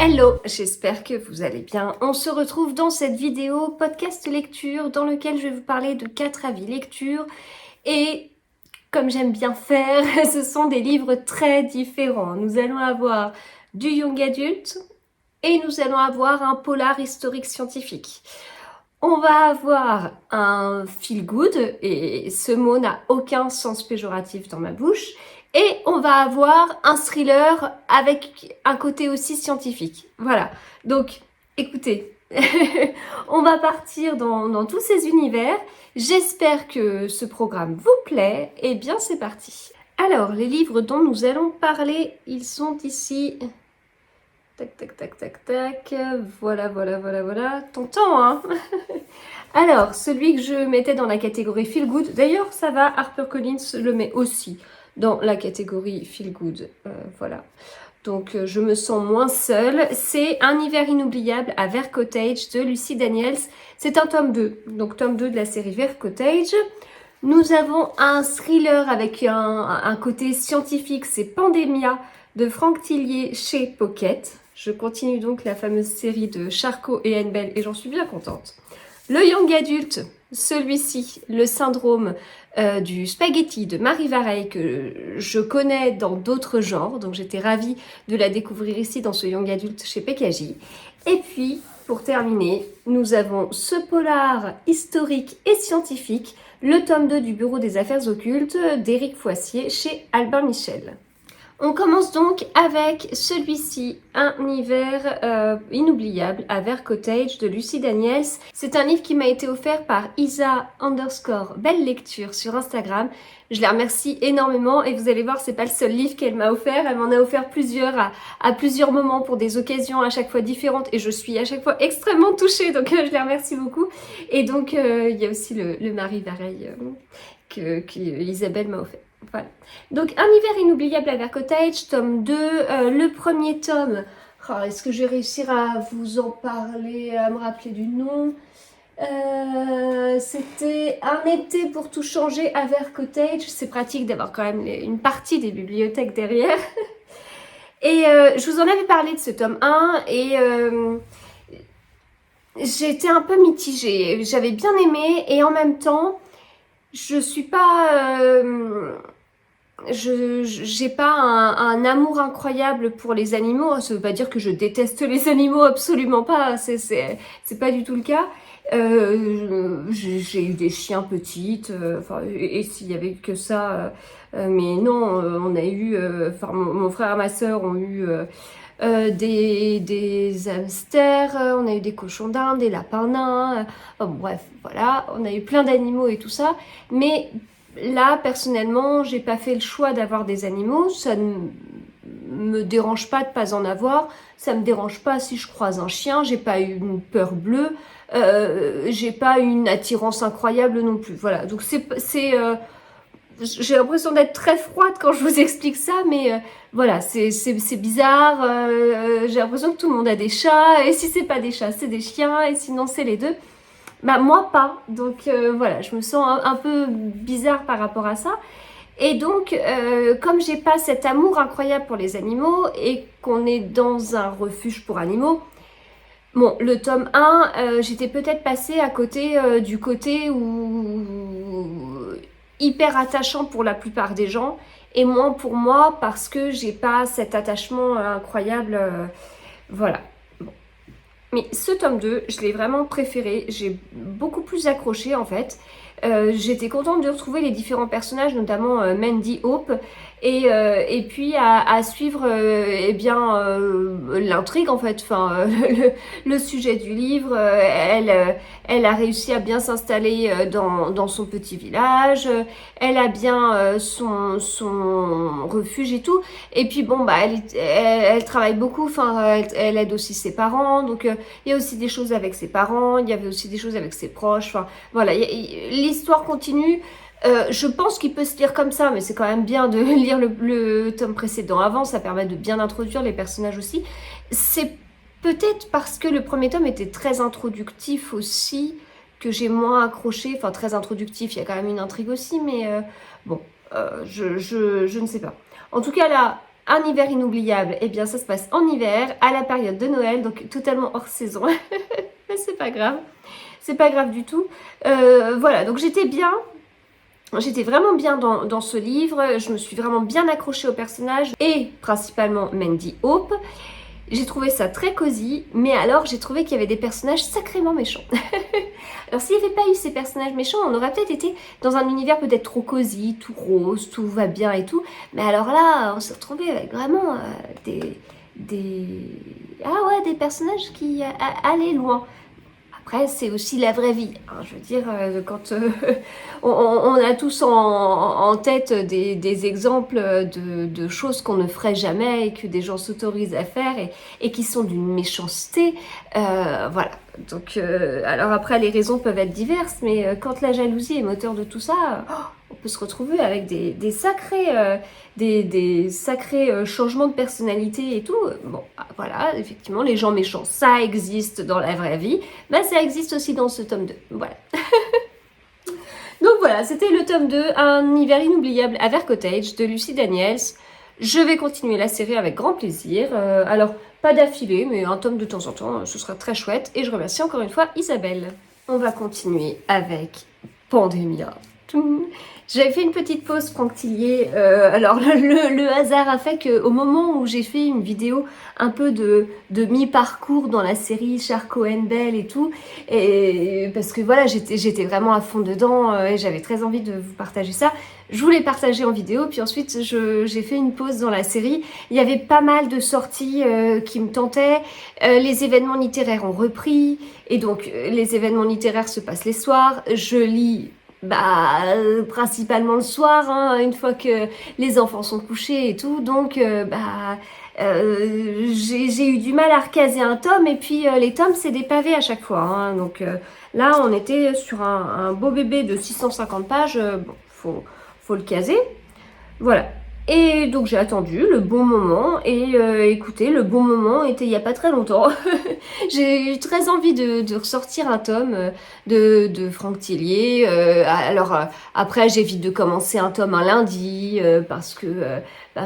Hello, j'espère que vous allez bien. On se retrouve dans cette vidéo podcast lecture dans lequel je vais vous parler de 4 avis lecture et comme j'aime bien faire, ce sont des livres très différents. Nous allons avoir du young adulte et nous allons avoir un polar historique scientifique. On va avoir un feel good, et ce mot n'a aucun sens péjoratif dans ma bouche, et on va avoir un thriller avec un côté aussi scientifique. Voilà, donc écoutez, on va partir dans tous ces univers. J'espère que ce programme vous plaît, et bien c'est parti. Alors, les livres dont nous allons parler, ils sont ici. Tac, tac, tac, tac, tac. Voilà. T'entends, hein? Alors, celui que je mettais dans la catégorie Feel Good, d'ailleurs, ça va, HarperCollins le met aussi dans la catégorie Feel Good. Voilà. Donc, je me sens moins seule. C'est Un hiver inoubliable à Vert Cottage de Lucy Daniels. C'est un tome 2, donc tome 2 de la série Vert Cottage. Nous avons un thriller avec un côté scientifique, c'est Pandemia de Franck Tillier chez Pocket. Je continue donc la fameuse série de Charcot et Anne Bell et j'en suis bien contente. Le young adulte, celui-ci, le syndrome du spaghetti de Marie Vareille que je connais dans d'autres genres, donc j'étais ravie de la découvrir ici dans ce young adulte chez PKJ. Et puis, pour terminer, nous avons ce polar historique et scientifique, le tome 2 du Bureau des Affaires Occultes d'Éric Foissier chez Albin Michel. On commence donc avec celui-ci, Un hiver inoubliable à Vert Cottage de Lucy Daniels. C'est un livre qui m'a été offert par Isa_belle lecture sur Instagram. Je la remercie énormément et vous allez voir, c'est pas le seul livre qu'elle m'a offert. Elle m'en a offert plusieurs à plusieurs moments pour des occasions à chaque fois différentes et je suis à chaque fois extrêmement touchée, donc je la remercie beaucoup. Et donc il y a aussi le Marie Vareille que Isabelle m'a offert. Voilà. Donc, Un hiver inoubliable à Vert Cottage, tome 2. Le premier tome, est-ce que je vais réussir à vous en parler, à me rappeler du nom? C'était Un été pour tout changer à Vert Cottage. C'est pratique d'avoir quand même une partie des bibliothèques derrière. Et je vous en avais parlé de ce tome 1 et j'étais un peu mitigée. J'avais bien aimé et en même temps, je suis pas... j'ai pas un amour incroyable pour les animaux. Ça veut pas dire que je déteste les animaux, absolument pas. C'est pas du tout le cas. J'ai eu des chiens petites, et s'il y avait que ça, mais non, on a eu, mon frère et ma sœur ont eu des hamsters, on a eu des cochons d'Inde, des lapins nains, bref, voilà, on a eu plein d'animaux et tout ça, mais là, personnellement, j'ai pas fait le choix d'avoir des animaux, ça ne me dérange pas de pas en avoir, ça me dérange pas si je croise un chien, j'ai pas eu une peur bleue, j'ai pas eu une attirance incroyable non plus, voilà, donc j'ai l'impression d'être très froide quand je vous explique ça, mais voilà, c'est bizarre, j'ai l'impression que tout le monde a des chats, et si c'est pas des chats, c'est des chiens, et sinon c'est les deux. Bah moi pas, donc voilà, je me sens un peu bizarre par rapport à ça. Et donc, comme j'ai pas cet amour incroyable pour les animaux et qu'on est dans un refuge pour animaux, bon, le tome 1, j'étais peut-être passée à côté du côté où hyper attachant pour la plupart des gens et moins pour moi parce que j'ai pas cet attachement incroyable, voilà. Mais ce tome 2, je l'ai vraiment préféré, j'ai beaucoup plus accroché en fait. J'étais contente de retrouver les différents personnages, notamment Mandy Hope, et puis à suivre eh bien l'intrigue en fait, enfin le sujet du livre. Elle a réussi à bien s'installer dans son petit village, elle a bien son refuge et tout. Et puis bon bah elle travaille beaucoup, enfin elle aide aussi ses parents, donc il y a aussi des choses avec ses parents, il y avait aussi des choses avec ses proches, enfin voilà, l'histoire continue. Je pense qu'il peut se lire comme ça, mais c'est quand même bien de lire le tome précédent avant, ça permet de bien introduire les personnages aussi. C'est peut-être parce que le premier tome était très introductif aussi, que j'ai moins accroché, enfin très introductif, il y a quand même une intrigue aussi, mais bon, je ne sais pas. En tout cas là, Un hiver inoubliable, eh bien ça se passe en hiver, à la période de Noël, donc totalement hors saison. Mais c'est pas grave, c'est pas grave du tout. Voilà, donc j'étais vraiment bien dans ce livre, je me suis vraiment bien accrochée au personnage et principalement Mandy Hope. J'ai trouvé ça très cosy, mais alors j'ai trouvé qu'il y avait des personnages sacrément méchants. Alors s'il n'y avait pas eu ces personnages méchants, on aurait peut-être été dans un univers peut-être trop cosy, tout rose, tout va bien et tout. Mais alors là, on s'est retrouvé avec vraiment ah ouais, des personnages qui allaient loin. Après, c'est aussi la vraie vie. Hein. Je veux dire, quand on a tous en tête des exemples de choses qu'on ne ferait jamais et que des gens s'autorisent à faire et qui sont d'une méchanceté. Voilà. Donc, alors après, les raisons peuvent être diverses, mais quand la jalousie est moteur de tout ça, on peut se retrouver avec des sacrés changements de personnalité et tout. Bon, voilà, effectivement, les gens méchants, ça existe dans la vraie vie. Ben, ça existe aussi dans ce tome 2. Voilà. Donc voilà, c'était le tome 2, Un hiver inoubliable à Ver Cottage de Lucy Daniels. Je vais continuer la série avec grand plaisir. Alors, pas d'affilée, mais un tome de temps en temps, ce sera très chouette. Et je remercie encore une fois Isabelle. On va continuer avec Pandemia. J'avais fait une petite pause Franck Tillier. Alors le hasard a fait qu'au moment où j'ai fait une vidéo un peu de mi-parcours dans la série Charcot and Bell et tout, et parce que voilà, j'étais vraiment à fond dedans et j'avais très envie de vous partager ça. Je voulais partager en vidéo, puis ensuite j'ai fait une pause dans la série. Il y avait pas mal de sorties qui me tentaient. Les événements littéraires ont repris, et donc les événements littéraires se passent les soirs. Je lis principalement le soir, hein, une fois que les enfants sont couchés et tout, donc j'ai eu du mal à recaser un tome, et puis les tomes c'est des pavés à chaque fois, hein, donc là on était sur un beau bébé de 650 pages, bon, faut le caser, voilà. Et donc j'ai attendu le bon moment, et écoutez, le bon moment était il n'y a pas très longtemps. J'ai eu très envie de ressortir un tome de Franck Tillier. Alors après j'évite de commencer un tome un lundi, parce que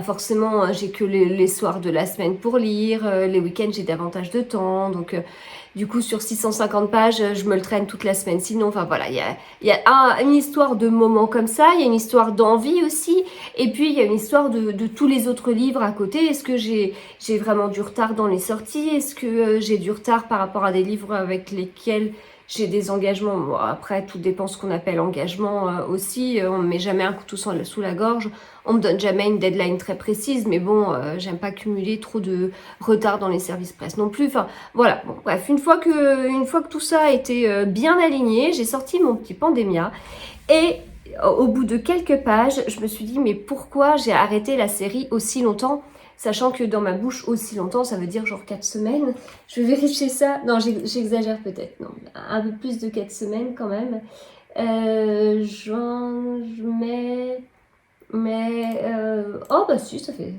forcément j'ai que les soirs de la semaine pour lire, les week-ends j'ai davantage de temps, donc du coup sur 650 pages je me le traîne toute la semaine sinon. Enfin voilà, il y a une histoire de moments comme ça, il y a une histoire d'envie aussi, et puis il y a une histoire de tous les autres livres à côté. Est-ce que j'ai vraiment du retard dans les sorties? Est-ce que j'ai du retard par rapport à des livres avec lesquels j'ai des engagements? Bon, après, tout dépend ce qu'on appelle engagement aussi. On me met jamais un couteau sous la gorge. On me donne jamais une deadline très précise. Mais bon, j'aime pas cumuler trop de retard dans les services presse non plus. Enfin, voilà. Bon, bref, une fois que tout ça a été bien aligné, j'ai sorti mon petit Pandemia. Et au bout de quelques pages, je me suis dit, mais pourquoi j'ai arrêté la série aussi longtemps? Sachant que dans ma bouche, aussi longtemps, ça veut dire genre 4 semaines. Je vais vérifier ça. Non, j'exagère peut-être. Non, un peu plus de 4 semaines quand même. Juin, mai... Oh bah si, ça fait...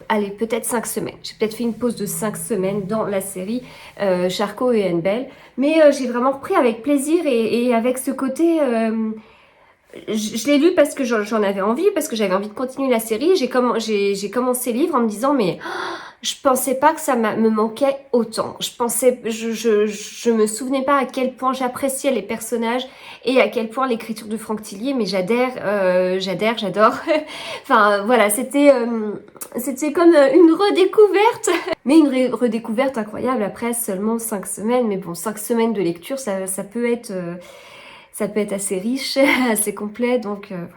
Allez, peut-être 5 semaines. J'ai peut-être fait une pause de 5 semaines dans la série Charcot et Bell. Mais j'ai vraiment repris avec plaisir et avec ce côté... je l'ai lu parce que j'en avais envie, parce que j'avais envie de continuer la série. J'ai commencé le livre en me disant, mais je pensais pas que ça me manquait autant. Je me souvenais pas à quel point j'appréciais les personnages et à quel point l'écriture de Franck Tillier, mais j'adore. Enfin voilà, c'était comme une redécouverte, mais une redécouverte incroyable après seulement 5 semaines. Mais bon, 5 semaines de lecture, ça peut être... ça peut être assez riche, assez complet, donc voilà.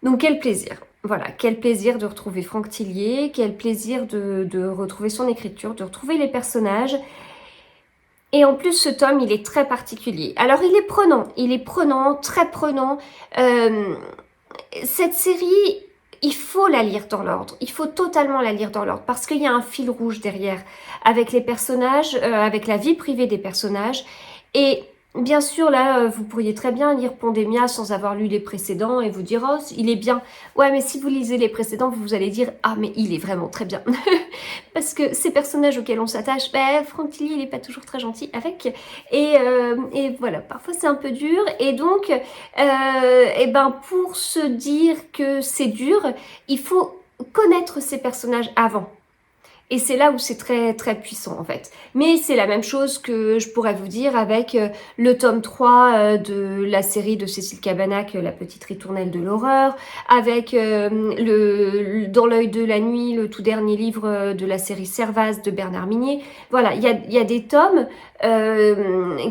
Donc quel plaisir, voilà, quel plaisir de retrouver Franck Tillier, quel plaisir de retrouver son écriture, de retrouver les personnages. Et en plus ce tome il est très particulier. Alors il est prenant, très prenant. Cette série, il faut la lire dans l'ordre, il faut totalement la lire dans l'ordre, parce qu'il y a un fil rouge derrière, avec les personnages, avec la vie privée des personnages, et bien sûr, là, vous pourriez très bien lire Pandemia sans avoir lu les précédents et vous dire, oh, il est bien. Ouais, mais si vous lisez les précédents, vous allez dire, ah, mais il est vraiment très bien. Parce que ces personnages auxquels on s'attache, ben, Franck Tilly, il n'est pas toujours très gentil avec. Et voilà, parfois c'est un peu dur. Et donc, et ben, pour se dire que c'est dur, il faut connaître ces personnages avant. Et c'est là où c'est très très puissant en fait. Mais c'est la même chose que je pourrais vous dire avec le tome 3 de la série de Cécile Cabannac, La petite ritournelle de l'horreur, avec Dans l'œil de la nuit, le tout dernier livre de la série Servaz de Bernard Minier. Voilà, il y a des tomes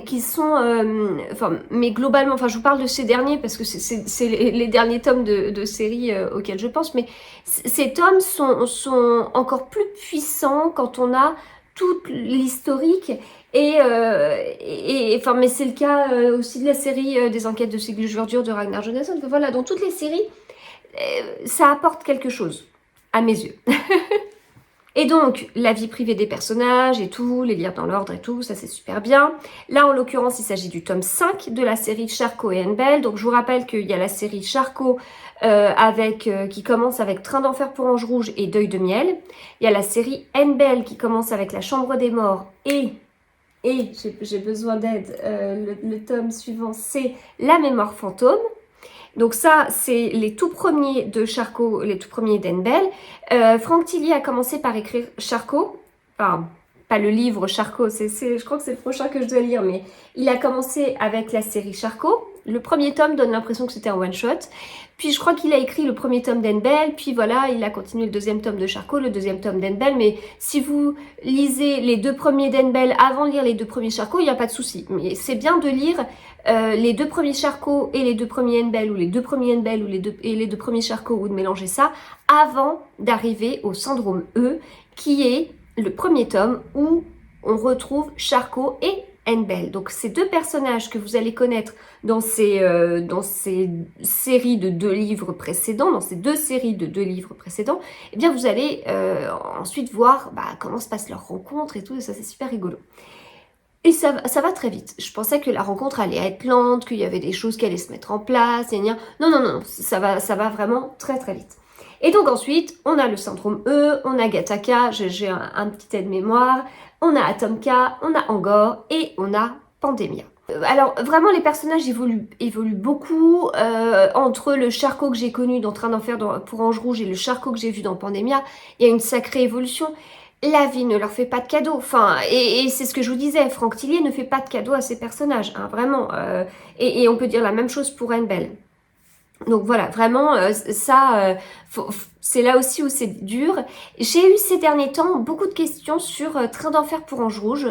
qui sont... mais globalement, enfin je vous parle de ces derniers parce que c'est les derniers tomes de séries auxquels je pense, mais ces tomes sont encore plus puissants quand on a tout l'historique enfin, mais c'est le cas aussi de la série des enquêtes de Sigurd Verdure de Ragnar Jonasson. Voilà, dans toutes les séries, ça apporte quelque chose, à mes yeux. Et donc, la vie privée des personnages et tout, les lire dans l'ordre et tout, ça c'est super bien. Là, en l'occurrence, il s'agit du tome 5 de la série Charcot et Belle. Donc, je vous rappelle qu'il y a la série Charcot qui commence avec Train d'enfer pour Ange Rouge et Deuil de miel. Il y a la série Belle qui commence avec La Chambre des morts et j'ai besoin d'aide, le tome suivant, c'est La mémoire fantôme. Donc ça, c'est les tout premiers de Charcot, les tout premiers d'Henbel. Franck Tilly a commencé par écrire Charcot, enfin, pas le livre Charcot, je crois que c'est le prochain que je dois lire, mais il a commencé avec la série Charcot. Le premier tome donne l'impression que c'était un one-shot. Puis je crois qu'il a écrit le premier tome d'Henbel, puis voilà, il a continué le deuxième tome de Charcot, le deuxième tome d'Henbel, mais si vous lisez les deux premiers d'Henbel avant de lire les deux premiers Charcot, il n'y a pas de souci. Mais c'est bien de lire les deux premiers Charcot et les deux premiers Henbel, ou les deux premiers Henbel et les deux premiers Charcot, ou de mélanger ça, avant d'arriver au syndrome E, qui est le premier tome où on retrouve Charcot et Henbel. Donc ces deux personnages que vous allez connaître dans ces séries de 2 livres précédents, dans ces 2 séries de 2 livres précédents, eh bien vous allez ensuite voir comment se passe leur rencontre et tout, et ça c'est super rigolo. Et ça va très vite. Je pensais que la rencontre allait être lente, qu'il y avait des choses qui allaient se mettre en place, et non, ça va vraiment très très vite. Et donc ensuite, on a le syndrome E, on a Gattaca, j'ai un petit aide-mémoire, on a Atomka, on a Angor et on a Pandemia. Alors vraiment les personnages évoluent beaucoup entre le Charcot que j'ai connu dans Train d'enfer pour Ange Rouge et le Charcot que j'ai vu dans Pandemia, il y a une sacrée évolution. La vie ne leur fait pas de cadeaux, enfin, et c'est ce que je vous disais, Franck Tilly ne fait pas de cadeaux à ses personnages, hein, vraiment, et on peut dire la même chose pour Belle. Donc voilà, vraiment, c'est là aussi où c'est dur. J'ai eu ces derniers temps beaucoup de questions sur Train d'enfer pour Ange Rouge.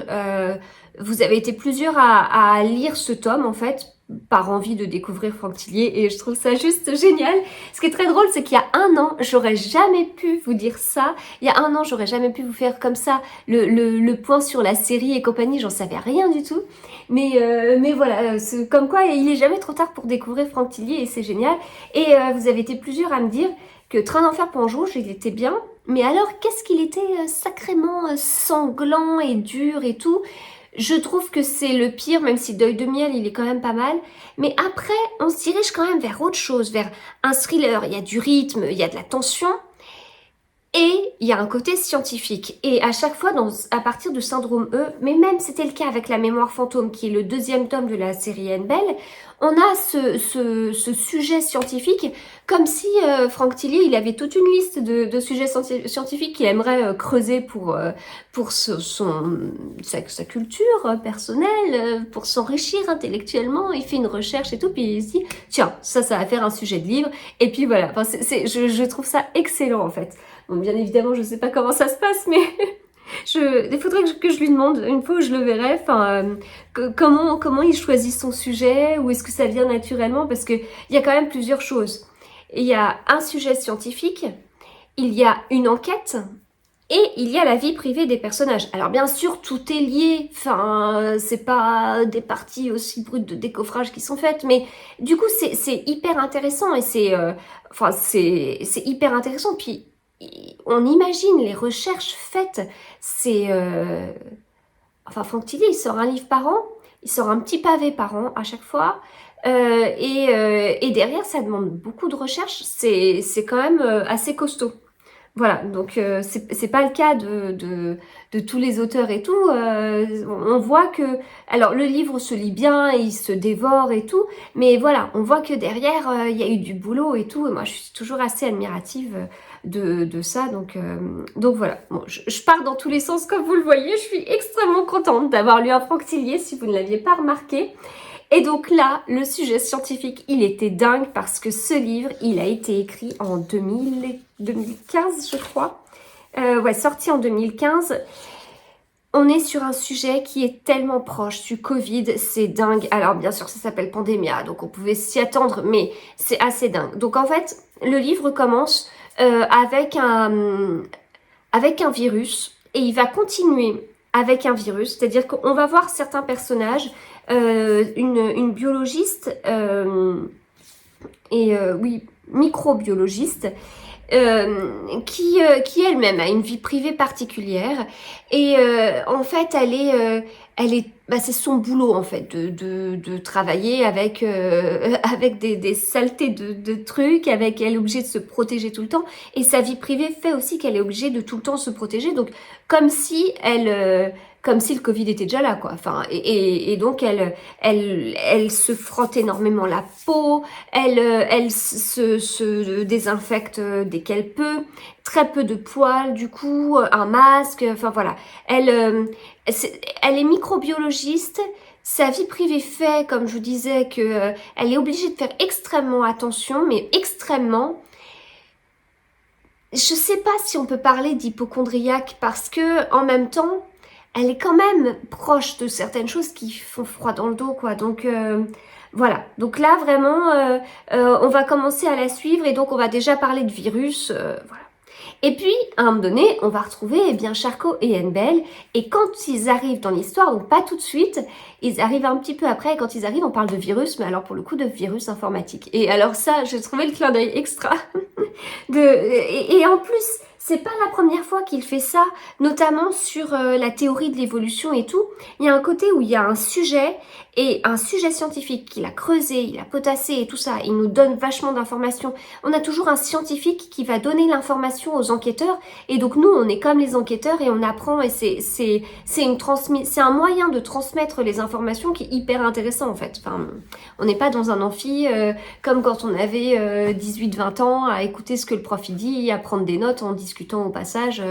Vous avez été plusieurs à lire ce tome, en fait, par envie de découvrir Franck Tilly, et je trouve ça juste génial. Ce qui est très drôle, c'est qu'il y a 1 an, j'aurais jamais pu vous dire ça. Il y a 1 an, j'aurais jamais pu vous faire comme ça le point sur la série et compagnie, j'en savais rien du tout. Mais voilà, comme quoi il est jamais trop tard pour découvrir Franck Tilly et c'est génial. Et vous avez été plusieurs à me dire que Train d'enfer pour Ange Rouge, il était bien. Mais alors, qu'est-ce qu'il était sacrément sanglant et dur et tout. Je trouve que c'est le pire, même si Deuil de miel, il est quand même pas mal. Mais après, on se dirige quand même vers autre chose, vers un thriller. Il y a du rythme, il y a de la tension. Et il y a un côté scientifique. Et à chaque fois, à partir du syndrome E, mais même c'était le cas avec La mémoire fantôme, qui est le 2e tome de la série Belle, on a ce sujet scientifique, comme si Franck Tilly, il avait toute une liste de sujets scientifiques qu'il aimerait creuser pour sa culture personnelle, pour s'enrichir intellectuellement. Il fait une recherche et tout, puis il se dit, tiens, ça va faire un sujet de livre. Et puis voilà, enfin, je trouve ça excellent en fait. Bon, bien évidemment, je ne sais pas comment ça se passe, mais il faudrait que je lui demande, une fois où je le verrai, enfin, comment il choisit son sujet, ou est-ce que ça vient naturellement, parce qu'il y a quand même plusieurs choses. Il y a un sujet scientifique, il y a une enquête, et il y a la vie privée des personnages. Alors bien sûr, tout est lié, enfin, c'est pas des parties aussi brutes de décoffrage qui sont faites, mais du coup, c'est hyper intéressant, et c'est hyper intéressant, puis on imagine les recherches faites, enfin Franck Tilly, il sort un livre par an, il sort un petit pavé par an à chaque fois. Et derrière, ça demande beaucoup de recherche. C'est quand même assez costaud. Voilà, donc c'est pas le cas de tous les auteurs et tout. On voit que, alors le livre se lit bien, il se dévore et tout, mais voilà, on voit que derrière il y a eu du boulot et tout. Et moi, je suis toujours assez admirative de ça. Donc voilà, bon, je pars dans tous les sens comme vous le voyez. Je suis extrêmement contente d'avoir lu un Franck Thilliez, si vous ne l'aviez pas remarqué. Et donc là, le sujet scientifique, il était dingue parce que ce livre, il a été écrit en 2015, je crois. Ouais, sorti en 2015. On est sur un sujet qui est tellement proche du Covid, c'est dingue. Alors bien sûr, ça s'appelle Pandémia, donc on pouvait s'y attendre, mais c'est assez dingue. Donc en fait, le livre commence avec un virus et il va continuer avec un virus, c'est-à-dire qu'on va voir certains personnages, une biologiste oui, microbiologiste, qui elle-même a une vie privée particulière et en fait c'est son boulot en fait de travailler avec avec des saletés de trucs, avec elle est obligée de se protéger tout le temps et sa vie privée fait aussi qu'elle est obligée de tout le temps se protéger, donc comme si comme si le Covid était déjà là, quoi. Enfin, et donc elle se frotte énormément la peau, elle se désinfecte dès qu'elle peut, très peu de poils, du coup, un masque, enfin voilà. Elle est microbiologiste. Sa vie privée fait, comme je vous disais, que elle est obligée de faire extrêmement attention, mais extrêmement. Je sais pas si on peut parler d'hypocondriaque parce que en même temps, elle est quand même proche de certaines choses qui font froid dans le dos, quoi. Donc voilà. Donc là, vraiment, on va commencer à la suivre et donc on va déjà parler de virus, voilà. Et puis, à un moment donné, on va retrouver eh bien Charcot et Annabelle. Et quand ils arrivent dans l'histoire, donc pas tout de suite, ils arrivent un petit peu après. Et quand ils arrivent, on parle de virus, mais alors pour le coup de virus informatique. Et alors ça, j'ai trouvé le clin d'œil extra. Et en plus, c'est pas la première fois qu'il fait ça, notamment sur la théorie de l'évolution et tout. Il y a un côté où il y a un sujet, et un sujet scientifique qu'il a creusé, il a potassé et tout ça. Il nous donne vachement d'informations. On a toujours un scientifique qui va donner l'information aux enquêteurs. Et donc nous, on est comme les enquêteurs et on apprend. Et c'est un moyen de transmettre les informations qui est hyper intéressant en fait. Enfin, on n'est pas dans un amphi comme quand on avait 18-20 ans à écouter ce que le prof il dit, à prendre des notes en discutant au passage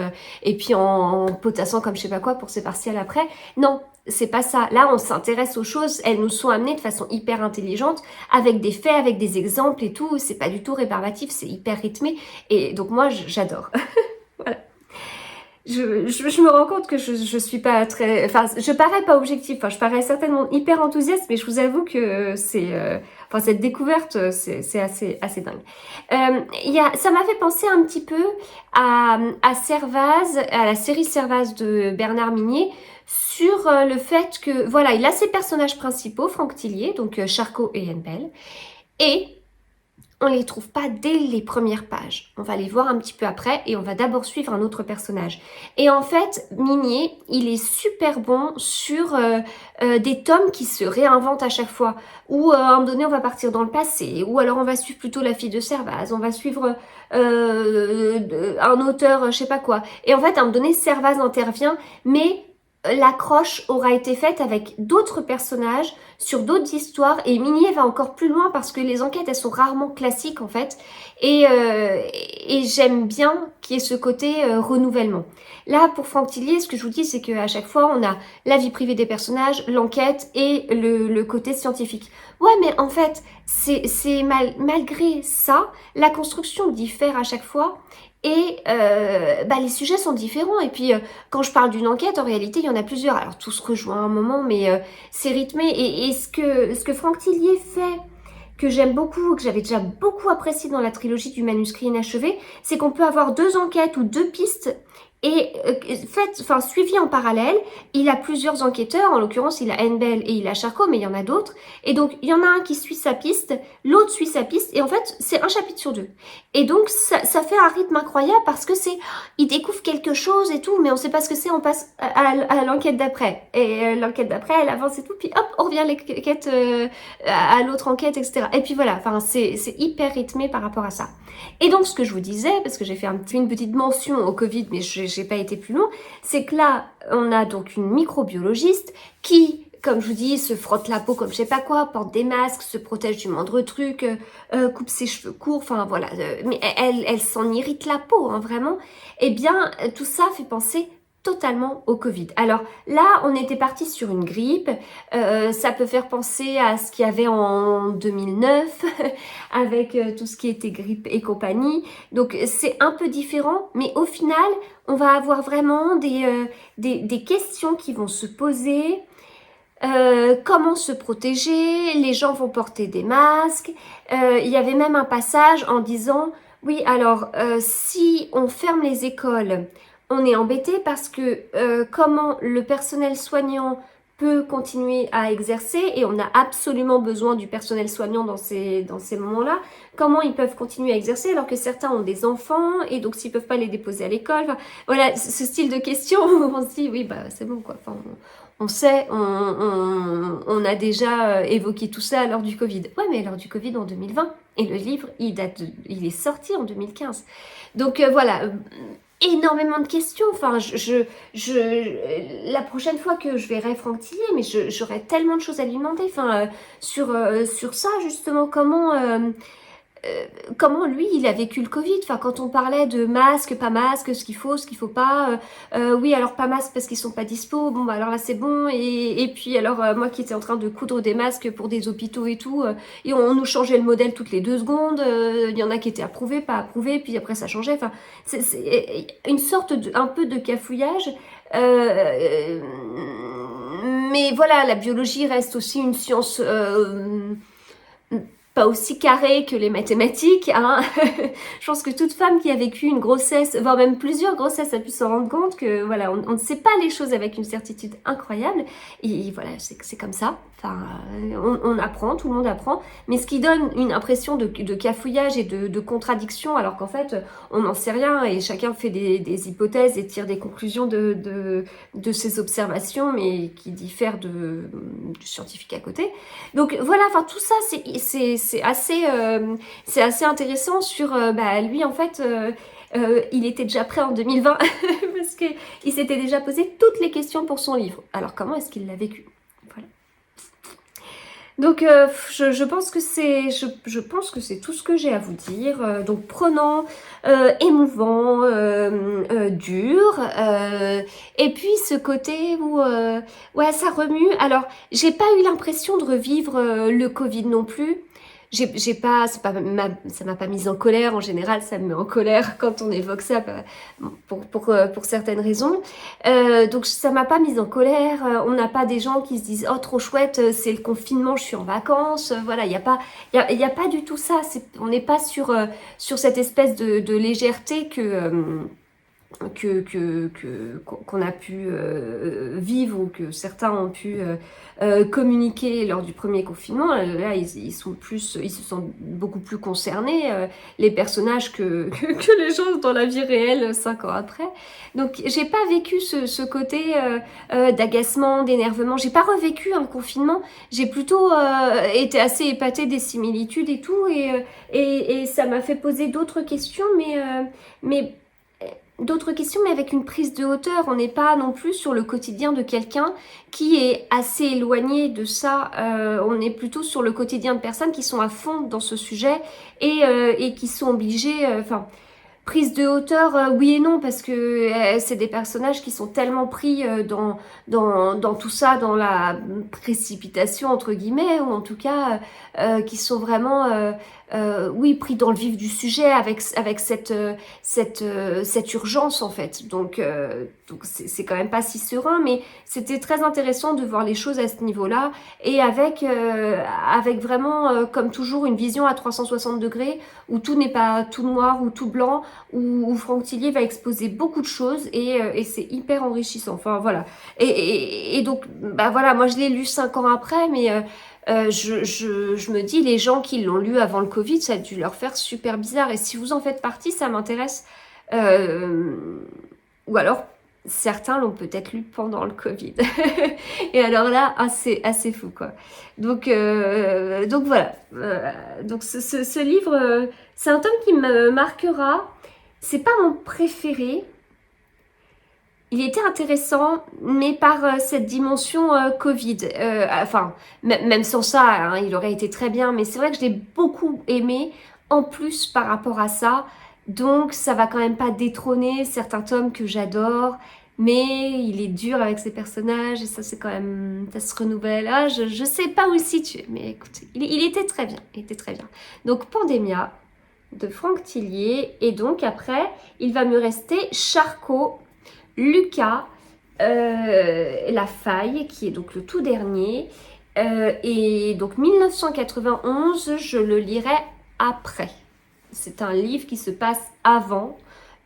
et puis en potassant comme je sais pas quoi pour ses partiels après. Non, c'est pas ça. Là, on s'intéresse aux choses. Elles nous sont amenées de façon hyper intelligente, avec des faits, avec des exemples et tout. C'est pas du tout rébarbatif, c'est hyper rythmé. Et donc moi, j'adore. Voilà. Je me rends compte que je suis pas très... Enfin, je parais pas objective. Enfin, je parais certainement hyper enthousiaste, mais je vous avoue que c'est... Enfin, cette découverte, c'est assez dingue. Ça m'a fait penser un petit peu à Servaz, à la série Servaz de Bernard Minier, sur le fait que, voilà, il a ses personnages principaux, Franck Thilliez, donc Charcot et Annabelle, et on les trouve pas dès les premières pages. On va les voir un petit peu après et on va d'abord suivre un autre personnage. Et en fait, Minier, il est super bon sur des tomes qui se réinventent à chaque fois. Ou à un moment donné, on va partir dans le passé. Ou alors on va suivre plutôt la fille de Servaz. On va suivre un auteur, je sais pas quoi. Et en fait, à un moment donné, Servaz intervient, mais l'accroche aura été faite avec d'autres personnages, sur d'autres histoires, et Minier va encore plus loin parce que les enquêtes, elles sont rarement classiques en fait, et j'aime bien qu'il y ait ce côté renouvellement. Là, pour Franck Thilliez, ce que je vous dis, c'est qu'à chaque fois, on a la vie privée des personnages, l'enquête et le côté scientifique. Ouais, mais en fait, malgré ça, la construction diffère à chaque fois, et les sujets sont différents. Et puis, quand je parle d'une enquête, en réalité, il y en a plusieurs. Alors, tout se rejoint à un moment, mais c'est rythmé. Et ce que Franck Thilliez fait, que j'aime beaucoup, que j'avais déjà beaucoup apprécié dans la trilogie du manuscrit inachevé, c'est qu'on peut avoir deux enquêtes ou deux pistes Et suivi en parallèle, il a plusieurs enquêteurs, en l'occurrence il a Enbel et il a Charcot, mais il y en a d'autres. Et donc il y en a un qui suit sa piste, l'autre suit sa piste, et en fait c'est un chapitre sur deux. Et donc ça fait un rythme incroyable parce que il découvre quelque chose et tout, mais on sait pas ce que c'est, on passe à l'enquête d'après. Et l'enquête d'après, elle avance et tout, puis hop, on revient à l'enquête, à l'autre enquête, etc. Et puis voilà, enfin c'est hyper rythmé par rapport à ça. Et donc, ce que je vous disais, parce que j'ai fait une petite mention au Covid, mais je n'ai pas été plus loin, c'est que là, on a donc une microbiologiste qui, comme je vous dis, se frotte la peau comme je sais pas quoi, porte des masques, se protège du moindre truc, coupe ses cheveux courts, enfin voilà. Mais elle s'en irrite la peau, hein, vraiment. Eh bien, tout ça fait penser totalement au Covid. Alors là, on était parti sur une grippe. Ça peut faire penser à ce qu'il y avait en 2009 avec tout ce qui était grippe et compagnie. Donc c'est un peu différent, mais au final, on va avoir vraiment des questions qui vont se poser. Comment se protéger, les gens vont porter des masques. Il y avait même un passage en disant, oui, alors si on ferme les écoles, on est embêté parce que comment le personnel soignant peut continuer à exercer, et on a absolument besoin du personnel soignant dans ces moments-là, comment ils peuvent continuer à exercer alors que certains ont des enfants et donc s'ils peuvent pas les déposer à l'école, enfin, voilà, ce style de questions où on se dit oui bah c'est bon quoi, enfin, on sait, on a déjà évoqué tout ça lors du Covid. Ouais, mais lors du Covid en 2020. Et le livre, il est sorti en 2015. Donc voilà, énormément de questions. Enfin, la prochaine fois que je verrai Franck Tillier, mais j'aurai tellement de choses à lui demander. Enfin, sur ça justement, comment lui il a vécu le Covid. Enfin, quand on parlait de masque, pas masque, ce qu'il faut pas, oui alors pas masque parce qu'ils sont pas dispo, bon bah alors là c'est bon, et puis alors moi qui étais en train de coudre des masques pour des hôpitaux et tout, et on nous changeait le modèle toutes les 2 secondes, il y en a qui étaient approuvés, pas approuvés, puis après ça changeait, enfin c'est une sorte un peu de cafouillage. Mais voilà, la biologie reste aussi une science pas aussi carré que les mathématiques, hein. Je pense que toute femme qui a vécu une grossesse, voire même plusieurs grossesses, a pu s'en rendre compte que voilà, on ne sait pas les choses avec une certitude incroyable. Et voilà, c'est comme ça. Enfin, on apprend, tout le monde apprend, mais ce qui donne une impression de cafouillage et de contradiction, alors qu'en fait, on n'en sait rien et chacun fait des hypothèses et tire des conclusions de ses observations, mais qui diffèrent du scientifique à côté. Donc voilà, enfin tout ça, c'est assez intéressant sur lui en fait. Il était déjà prêt en 2020 parce qu'il s'était déjà posé toutes les questions pour son livre. Alors comment est-ce qu'il l'a vécu? Voilà. Donc je pense que c'est tout ce que j'ai à vous dire. Donc prenant, émouvant, dur, et puis ce côté où ouais ça remue. Alors j'ai pas eu l'impression de revivre le Covid non plus. Ça m'a pas mise en colère. En général, ça me met en colère quand on évoque ça pour certaines raisons. Donc ça m'a pas mise en colère. On n'a pas des gens qui se disent oh trop chouette, c'est le confinement, je suis en vacances. Voilà, il y a pas du tout ça. On n'est pas sur cette espèce de légèreté qu'on a pu vivre ou que certains ont pu communiquer lors du premier confinement. Là, ils se sentent beaucoup plus concernés, les personnages que les gens dans la vie réelle 5 ans après. Donc, j'ai pas vécu ce côté d'agacement, d'énervement. J'ai pas revécu un confinement. J'ai plutôt été assez épatée des similitudes et tout, et ça m'a fait poser d'autres questions, mais avec une prise de hauteur. On n'est pas non plus sur le quotidien de quelqu'un qui est assez éloigné de ça. On est plutôt sur le quotidien de personnes qui sont à fond dans ce sujet et qui sont obligées... prise de hauteur, oui et non, parce que c'est des personnages qui sont tellement pris dans tout ça, dans la précipitation entre guillemets, ou en tout cas qui sont vraiment oui, pris dans le vif du sujet avec cette urgence en fait. Donc c'est quand même pas si serein, mais c'était très intéressant de voir les choses à ce niveau-là et avec vraiment, comme toujours, une vision à 360 degrés où tout n'est pas tout noir ou tout blanc, où Franck Tillier va exposer beaucoup de choses et c'est hyper enrichissant. Enfin voilà. Et donc, bah voilà, moi je l'ai lu 5 ans après, mais je me dis, les gens qui l'ont lu avant le Covid, ça a dû leur faire super bizarre. Et si vous en faites partie, ça m'intéresse. Euh, ou alors, certains l'ont peut-être lu pendant le Covid. Et alors là, assez fou, quoi. Donc voilà. Donc ce livre, c'est un tome qui me marquera. C'est pas mon préféré. Il était intéressant, mais par cette dimension Covid. Enfin, même sans ça, hein, il aurait été très bien, mais c'est vrai que je l'ai beaucoup aimé, en plus par rapport à ça. Donc, ça va quand même pas détrôner certains tomes que j'adore, mais il est dur avec ses personnages, et ça, c'est quand même... Ça se renouvelle. Ah, je sais pas où le situer, mais écoutez, il était très bien, il était très bien. Donc, Pandémia, de Franck Tillier, et donc après, il va me rester Charcot, Lucas, La Faille, qui est donc le tout dernier. Et donc 1991, je le lirai après. C'est un livre qui se passe avant,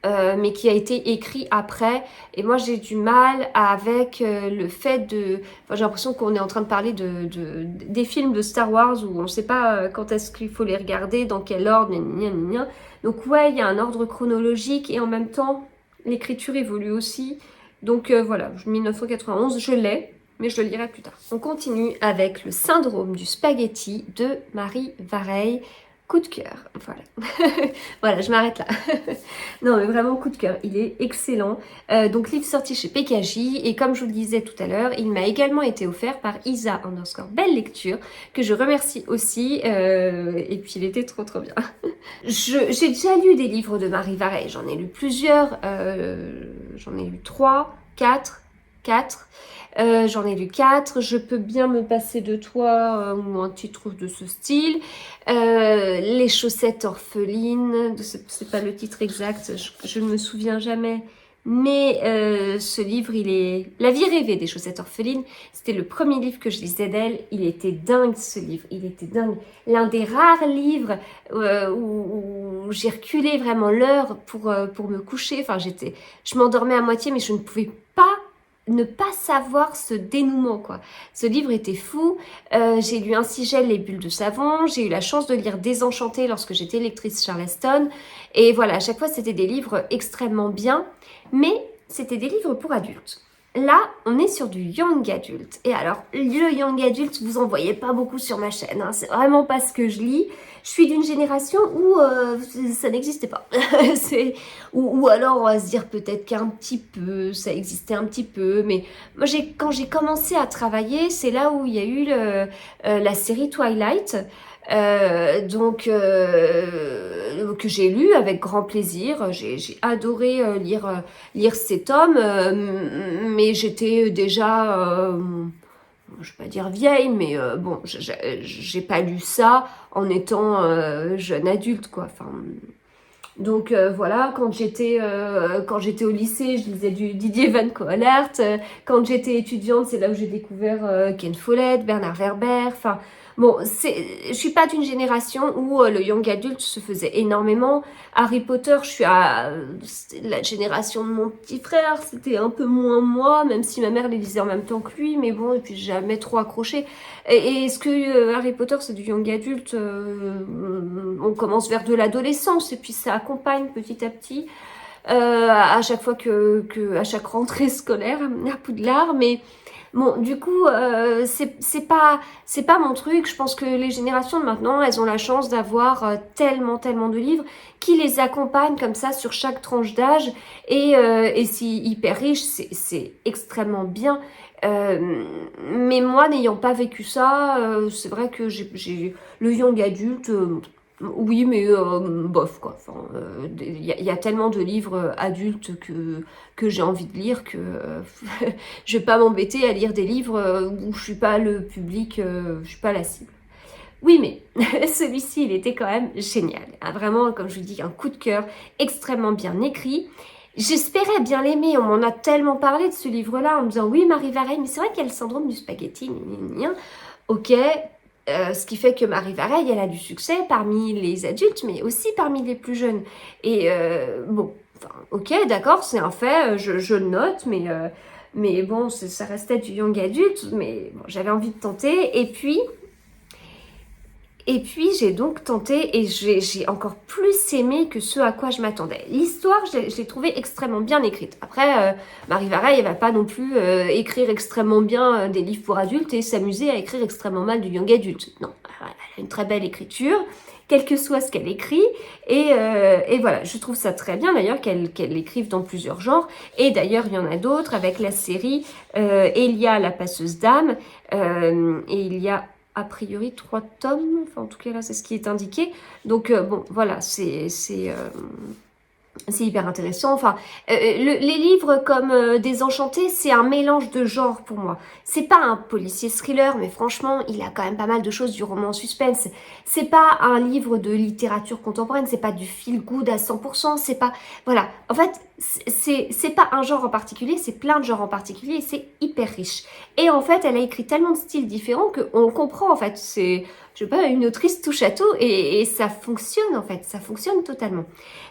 mais qui a été écrit après. Et moi, j'ai du mal avec le fait de... Enfin, j'ai l'impression qu'on est en train de parler des films de Star Wars où on ne sait pas quand est-ce qu'il faut les regarder, dans quel ordre, gna, gna, gna, gna. Donc ouais, il y a un ordre chronologique et en même temps... L'écriture évolue aussi. Donc voilà, 1991, je l'ai, mais je le lirai plus tard. On continue avec Le syndrome du spaghetti de Marie Vareille. Coup de cœur, voilà. Voilà, je m'arrête là. Non, mais vraiment coup de cœur, il est excellent. Donc livre sorti chez PKJ et comme je vous le disais tout à l'heure, il m'a également été offert par Isa_Belle Lecture, que je remercie aussi. Et puis il était trop bien. J'ai déjà lu des livres de Marie Vareille, j'en ai lu plusieurs, j'en ai lu 3, 4. J'en ai lu 4, je peux bien me passer de toi ou un titre de ce style. Les chaussettes orphelines, c'est pas le titre exact, je ne me souviens jamais. Mais ce livre, il est... La vie rêvée des chaussettes orphelines, c'était le premier livre que je lisais d'elle. Il était dingue ce livre, il était dingue. L'un des rares livres où j'ai reculé vraiment l'heure pour me coucher. Enfin, je m'endormais à moitié, mais je ne pouvais pas ne pas savoir ce dénouement, quoi. Ce livre était fou. J'ai lu Ainsi gèlent les bulles de savon. J'ai eu la chance de lire Désenchantée lorsque j'étais lectrice Charleston. Et voilà, à chaque fois, c'était des livres extrêmement bien. Mais c'était des livres pour adultes. Là, on est sur du young adult. Et alors, le young adult, vous en voyez pas beaucoup sur ma chaîne, hein. C'est vraiment pas ce que je lis. Je suis d'une génération où ça n'existait pas. ou alors, on va se dire peut-être qu'un petit peu, ça existait un petit peu. Mais moi, quand j'ai commencé à travailler, c'est là où il y a eu la série Twilight. Que j'ai lu avec grand plaisir. J'ai adoré lire ces tomes, mais j'étais déjà, je vais pas dire vieille, mais bon, j'ai pas lu ça en étant jeune adulte, quoi. Enfin, donc voilà, quand j'étais au lycée, je lisais du Didier Van Collaert. Quand j'étais étudiante, c'est là où j'ai découvert Ken Follett, Bernard Werber. Enfin, bon, je suis pas d'une génération où le young adult se faisait énormément. Harry Potter, je suis à la génération de mon petit frère, c'était un peu moins moi, même si ma mère les lisait en même temps que lui, mais bon, et puis j'ai jamais trop accroché. Et est-ce que Harry Potter c'est du young adulte? On commence vers de l'adolescence et puis ça accompagne petit à petit à chaque fois à chaque rentrée scolaire à Poudlard, mais bon, du coup, c'est pas mon truc. Je pense que les générations de maintenant, elles ont la chance d'avoir tellement de livres qui les accompagnent comme ça sur chaque tranche d'âge. Et c'est hyper riche, c'est extrêmement bien. Mais moi, n'ayant pas vécu ça, c'est vrai que j'ai le young adulte... oui, mais bof, quoi. Enfin, y a tellement de livres adultes que j'ai envie de lire que je vais pas m'embêter à lire des livres où je suis pas le public, je suis pas la cible. Oui, mais celui-ci, il était quand même génial. Ah, vraiment, comme je vous dis, un coup de cœur, extrêmement bien écrit. J'espérais bien l'aimer, on m'en a tellement parlé de ce livre-là, en me disant, oui, Marie Vareille, mais c'est vrai qu'il y a le syndrome du spaghetti, gna, gna, gna. Ok, ce qui fait que Marie Vareille, elle a du succès parmi les adultes, mais aussi parmi les plus jeunes. Et bon, enfin, ok, d'accord, c'est un fait, je le note, mais bon, ça restait du young adulte, mais bon, j'avais envie de tenter. Et puis j'ai donc tenté et j'ai encore plus aimé que ce à quoi je m'attendais. L'histoire, je l'ai trouvée extrêmement bien écrite. Après, Marie Vareille, elle va pas non plus écrire extrêmement bien des livres pour adultes et s'amuser à écrire extrêmement mal du young adulte. Non, elle a une très belle écriture, quel que soit ce qu'elle écrit. Et voilà, je trouve ça très bien d'ailleurs qu'elle écrive dans plusieurs genres. Et d'ailleurs, il y en a d'autres avec la série Elia, la passeuse d'âme. Et il y a a priori 3 tomes, enfin en tout cas là c'est ce qui est indiqué, donc bon voilà, c'est hyper intéressant. Enfin, les livres comme Désenchanté, c'est un mélange de genres pour moi. C'est pas un policier thriller, mais franchement, il a quand même pas mal de choses du roman suspense. C'est pas un livre de littérature contemporaine, c'est pas du feel good à 100%, c'est pas... Voilà, en fait, c'est pas un genre en particulier, c'est plein de genres en particulier et c'est hyper riche. Et en fait, elle a écrit tellement de styles différents qu'on comprend en fait. C'est, je sais pas, une autrice touche à tout et ça fonctionne en fait, ça fonctionne totalement.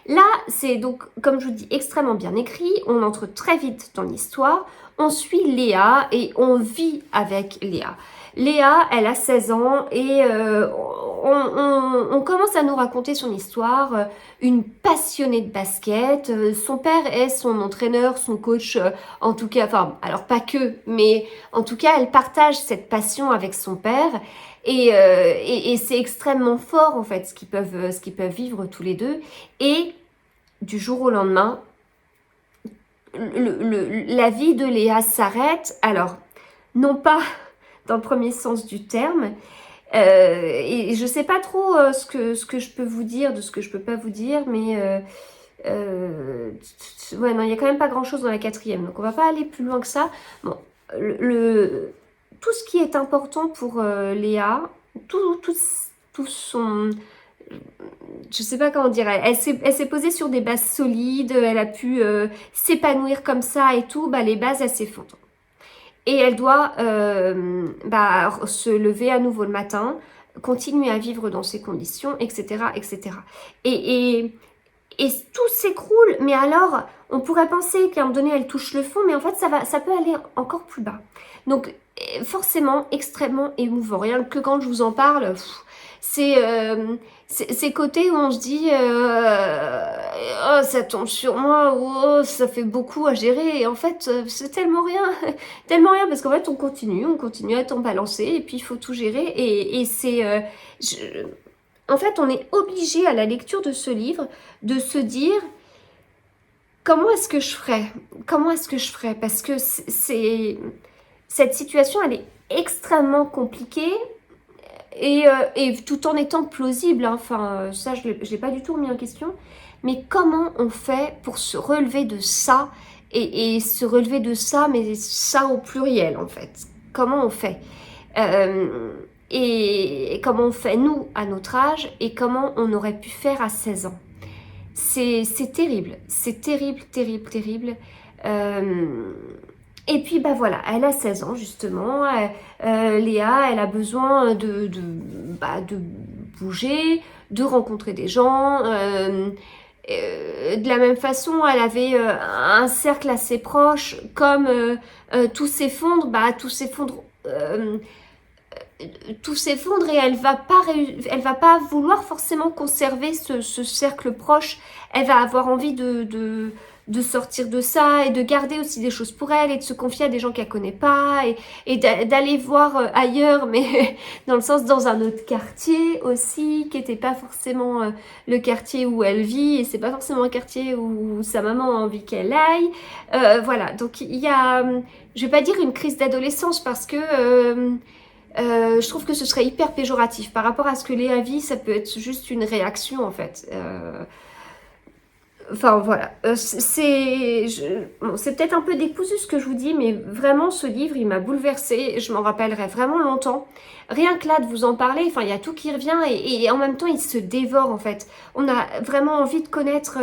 Là, c'est donc, comme je vous dis, extrêmement bien écrit. On entre très vite dans l'histoire. On suit Léa et on vit avec Léa. Léa, elle a 16 ans et on commence à nous raconter son histoire. Une passionnée de basket. Son père est son entraîneur, son coach, en tout cas, enfin, alors pas que, mais en tout cas, elle partage cette passion avec son père. Et c'est extrêmement fort en fait ce qu'ils peuvent vivre tous les deux. Et du jour au lendemain, la vie de Léa s'arrête. Alors, non pas dans le premier sens du terme, et je sais pas trop ce que je peux vous dire, de ce que je peux pas vous dire, mais ouais, non, il y a quand même pas grand chose dans la quatrième, donc on va pas aller plus loin que ça. Bon, tout ce qui est important pour Léa, tout son... Je sais pas comment dire, elle s'est posée sur des bases solides, elle a pu s'épanouir comme ça et tout, bah les bases elles s'effondrent. Et elle doit se lever à nouveau le matin, continuer à vivre dans ces conditions, etc. etc. Et tout s'écroule, mais alors on pourrait penser qu'à un moment donné elle touche le fond, mais en fait ça peut aller encore plus bas. Donc forcément extrêmement émouvant, rien que quand je vous en parle, c'est ces côtés où on se dit oh ça tombe sur moi, oh ça fait beaucoup à gérer, et en fait c'est tellement rien, tellement rien, parce qu'en fait on continue à t'en balancer, et puis il faut tout gérer, et c'est... en fait on est obligé à la lecture de ce livre de se dire comment est-ce que je ferais, parce que cette situation elle est extrêmement compliquée, et tout en étant plausible, hein. Enfin ça je l'ai pas du tout remis en question, mais comment on fait pour se relever de ça, et se relever de ça, mais ça au pluriel en fait, comment on fait, et comment on fait nous à notre âge, et comment on aurait pu faire à 16 ans. C'est terrible, terrible, terrible. Et puis bah voilà, elle a 16 ans justement, Léa, elle a besoin de bouger, de rencontrer des gens. De la même façon, elle avait un cercle assez proche, comme tout s'effondre, tout s'effondre, et elle va pas vouloir forcément conserver ce cercle proche. Elle va avoir envie de sortir de ça, et de garder aussi des choses pour elle, et de se confier à des gens qu'elle connaît pas, et d'aller voir ailleurs, mais dans le sens dans un autre quartier aussi, qui était pas forcément le quartier où elle vit, et c'est pas forcément un quartier où sa maman a envie qu'elle aille. Voilà, donc il y a, je vais pas dire une crise d'adolescence, parce que je trouve que ce serait hyper péjoratif. Par rapport à ce que Léa vit, ça peut être juste une réaction en fait. Enfin voilà, bon, c'est peut-être un peu décousu ce que je vous dis, mais vraiment ce livre il m'a bouleversée, je m'en rappellerai vraiment longtemps. Rien que là de vous en parler, enfin il y a tout qui revient et en même temps il se dévore en fait. On a vraiment envie de connaître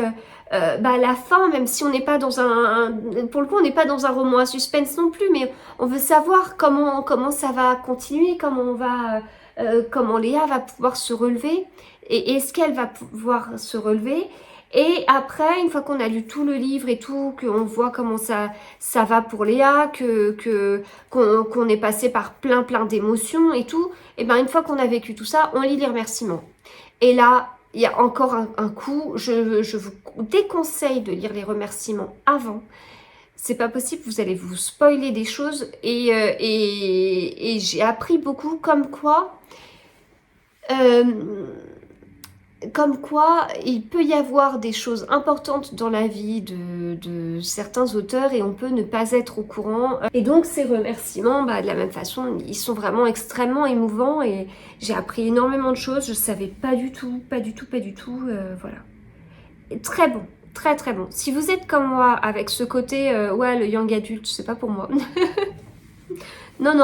la fin, même si on n'est pas dans pour le coup on n'est pas dans un roman à suspense non plus, mais on veut savoir comment ça va continuer, comment Léa va pouvoir se relever et est-ce qu'elle va pouvoir se relever. Et après, une fois qu'on a lu tout le livre et tout, qu'on voit comment ça va pour Léa, qu'on est passé par plein d'émotions et tout, et ben une fois qu'on a vécu tout ça, on lit les remerciements. Et là, il y a encore un coup, je vous déconseille de lire les remerciements avant. C'est pas possible, vous allez vous spoiler des choses et j'ai appris beaucoup euh, comme quoi il peut y avoir des choses importantes dans la vie de certains auteurs et on peut ne pas être au courant. Et donc ces remerciements, de la même façon, ils sont vraiment extrêmement émouvants et j'ai appris énormément de choses. Je savais pas du tout, voilà. Et très bon, très bon. Si vous êtes comme moi avec ce côté, ouais, le young adulte, c'est pas pour moi. Non,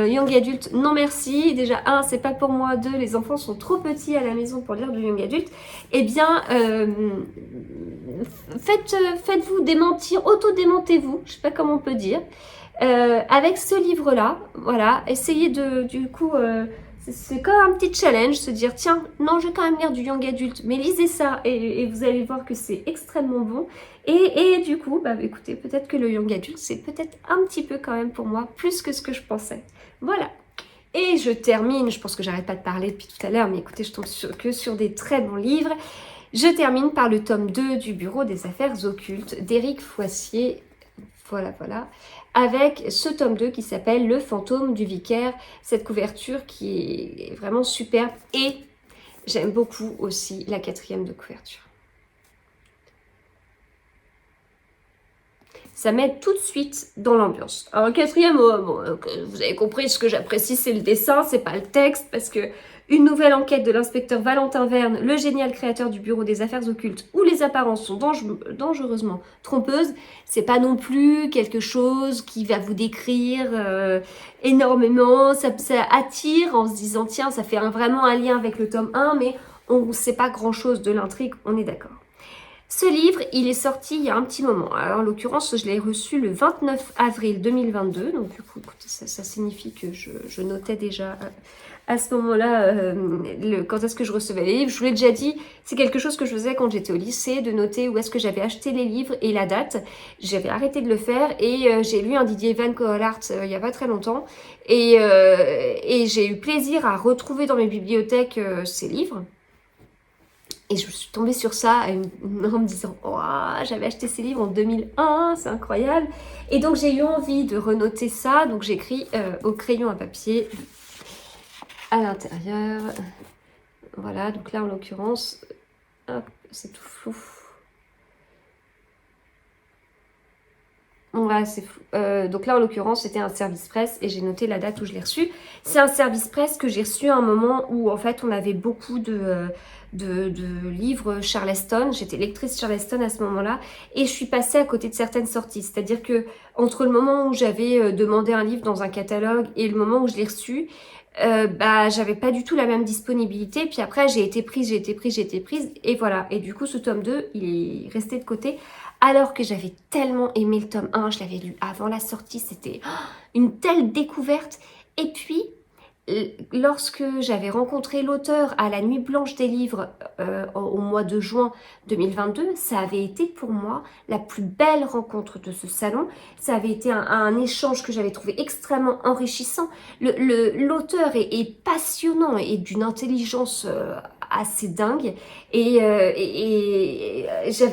young adulte, non merci. Déjà, un, c'est pas pour moi. Deux, les enfants sont trop petits à la maison pour lire du young adulte. Eh bien, faites-vous démentir, auto-démentez-vous, je sais pas comment on peut dire. Avec ce livre-là, voilà, essayez du coup, c'est comme un petit challenge, se dire, tiens, non, je vais quand même lire du young adulte, mais lisez ça et vous allez voir que c'est extrêmement bon. Et du coup, écoutez, peut-être que le young adulte, c'est peut-être un petit peu quand même pour moi, plus que ce que je pensais. Voilà. Et je termine, je pense que j'arrête pas de parler depuis tout à l'heure, mais écoutez, je tombe que sur des très bons livres. Je termine par le tome 2 du Bureau des Affaires Occultes d'Éric Foissier. Voilà. Avec ce tome 2 qui s'appelle Le Fantôme du Vicaire. Cette couverture qui est vraiment superbe. Et j'aime beaucoup aussi la 4e de couverture. Ça m'aide tout de suite dans l'ambiance. Alors, 4e, vous avez compris, ce que j'apprécie, c'est le dessin, c'est pas le texte, parce que une nouvelle enquête de l'inspecteur Valentin Verne, le génial créateur du Bureau des Affaires Occultes, où les apparences sont dangereusement trompeuses, c'est pas non plus quelque chose qui va vous décrire énormément, ça attire en se disant, tiens, ça fait vraiment un lien avec le tome 1, mais on ne sait pas grand-chose de l'intrigue, on est d'accord. Ce livre, il est sorti il y a un petit moment. Alors, en l'occurrence, je l'ai reçu le 29 avril 2022. Donc, du coup, écoutez, ça signifie que je notais déjà à ce moment-là quand est-ce que je recevais les livres. Je vous l'ai déjà dit, c'est quelque chose que je faisais quand j'étais au lycée, de noter où est-ce que j'avais acheté les livres et la date. J'avais arrêté de le faire et j'ai lu un Didier Van Coholaert il n'y a pas très longtemps. Et j'ai eu plaisir à retrouver dans mes bibliothèques ces livres. Et je suis tombée sur ça en me disant oh, j'avais acheté ces livres en 2001, c'est incroyable. Et donc j'ai eu envie de renoter ça. Donc j'écris au crayon à papier à l'intérieur. Voilà, donc là en l'occurrence, c'est tout flou. Ouais, c'est flou. Donc là en l'occurrence c'était un service presse et j'ai noté la date où je l'ai reçu. C'est un service presse que j'ai reçu à un moment où en fait on avait beaucoup de livres Charleston. J'étais lectrice Charleston à ce moment-là et je suis passée à côté de certaines sorties. C'est-à-dire que entre le moment où j'avais demandé un livre dans un catalogue et le moment où je l'ai reçu, j'avais pas du tout la même disponibilité. Puis après j'ai été prise et voilà. Et du coup ce tome 2 il est resté de côté. Alors que j'avais tellement aimé le tome 1, je l'avais lu avant la sortie, c'était une telle découverte. Et puis, lorsque j'avais rencontré l'auteur à la Nuit Blanche des Livres au mois de juin 2022, ça avait été pour moi la plus belle rencontre de ce salon. Ça avait été un échange que j'avais trouvé extrêmement enrichissant. L'auteur est passionnant et d'une intelligence assez dingue et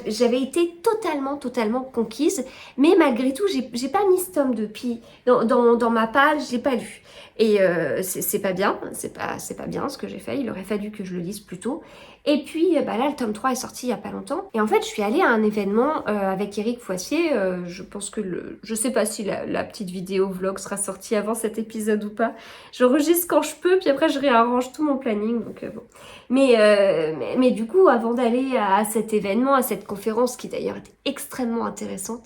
j'avais été totalement conquise, mais malgré tout j'ai pas mis ce tome depuis dans ma page, je l'ai pas lu et c'est pas bien, c'est pas bien ce que j'ai fait, il aurait fallu que je le lise plus tôt Et puis là, le tome 3 est sorti il y a pas longtemps. Et en fait, je suis allée à un événement avec Éric Foissier. Je pense que je sais pas si la petite vidéo vlog sera sortie avant cet épisode ou pas. J'enregistre quand je peux, puis après je réarrange tout mon planning. Donc bon. Mais du coup, avant d'aller à cet événement, à cette conférence qui d'ailleurs était extrêmement intéressante,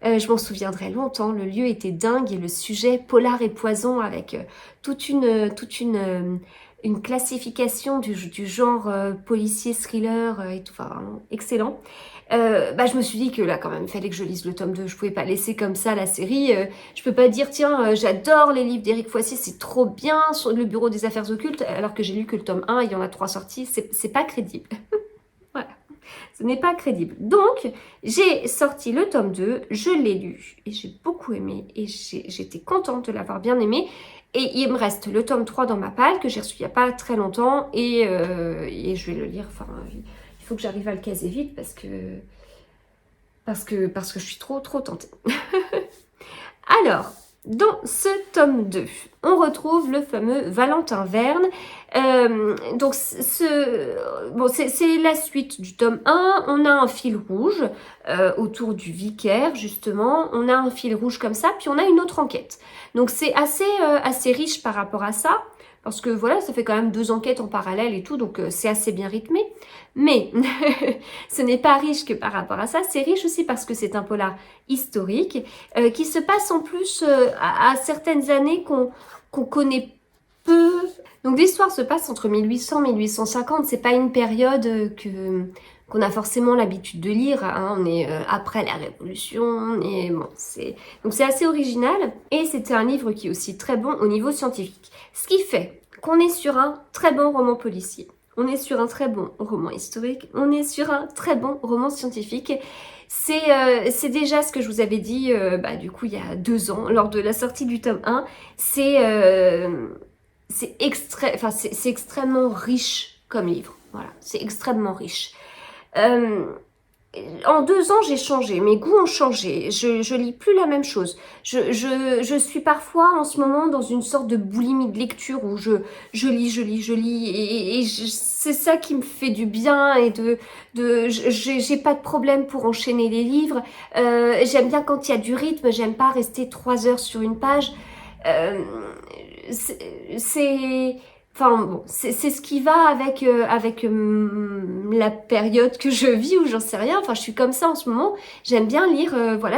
je m'en souviendrai longtemps. Le lieu était dingue et le sujet polar et poison avec toute une classification du genre policier, thriller et tout, enfin vraiment excellent. Je me suis dit que là quand même il fallait que je lise le tome 2, je pouvais pas laisser comme ça la série, je peux pas dire tiens j'adore les livres d'Éric Foissier, c'est trop bien sur le bureau des affaires occultes, alors que j'ai lu que le tome 1, il y en a 3 sortis, c'est pas crédible. Voilà, ce n'est pas crédible. Donc j'ai sorti le tome 2, je l'ai lu et j'ai beaucoup aimé et j'étais contente de l'avoir bien aimé. Et il me reste le tome 3 dans ma palle, que j'ai reçu il n'y a pas très longtemps, et je vais le lire, enfin, il faut que j'arrive à le caser vite, parce que je suis trop tentée. Alors, dans ce tome 2, on retrouve le fameux Valentin Verne. Donc, c'est la suite du tome 1. On a un fil rouge autour du vicaire, justement. On a un fil rouge comme ça, puis on a une autre enquête. Donc, c'est assez riche par rapport à ça. Parce que voilà, ça fait quand même 2 enquêtes en parallèle et tout, donc c'est assez bien rythmé. Mais ce n'est pas riche que par rapport à ça, c'est riche aussi parce que c'est un polar historique qui se passe en plus à certaines années qu'on connaît peu. Donc l'histoire se passe entre 1800 et 1850, c'est pas une période qu'on a forcément l'habitude de lire, hein. On est après la Révolution, et bon, donc c'est assez original, et c'était un livre qui est aussi très bon au niveau scientifique. Ce qui fait qu'on est sur un très bon roman policier, on est sur un très bon roman historique, on est sur un très bon roman scientifique. C'est déjà ce que je vous avais dit du coup il y a 2 ans, lors de la sortie du tome 1, c'est extrêmement riche comme livre, voilà, c'est extrêmement riche. En 2 ans, j'ai changé, mes goûts ont changé, je lis plus la même chose. Je suis parfois en ce moment dans une sorte de boulimie de lecture où je lis, et c'est ça qui me fait du bien, et j'ai pas de problème pour enchaîner les livres. J'aime bien quand il y a du rythme, j'aime pas rester 3 heures sur une page. Enfin bon, c'est ce qui va avec la période que je vis, ou j'en sais rien. Enfin, je suis comme ça en ce moment. J'aime bien lire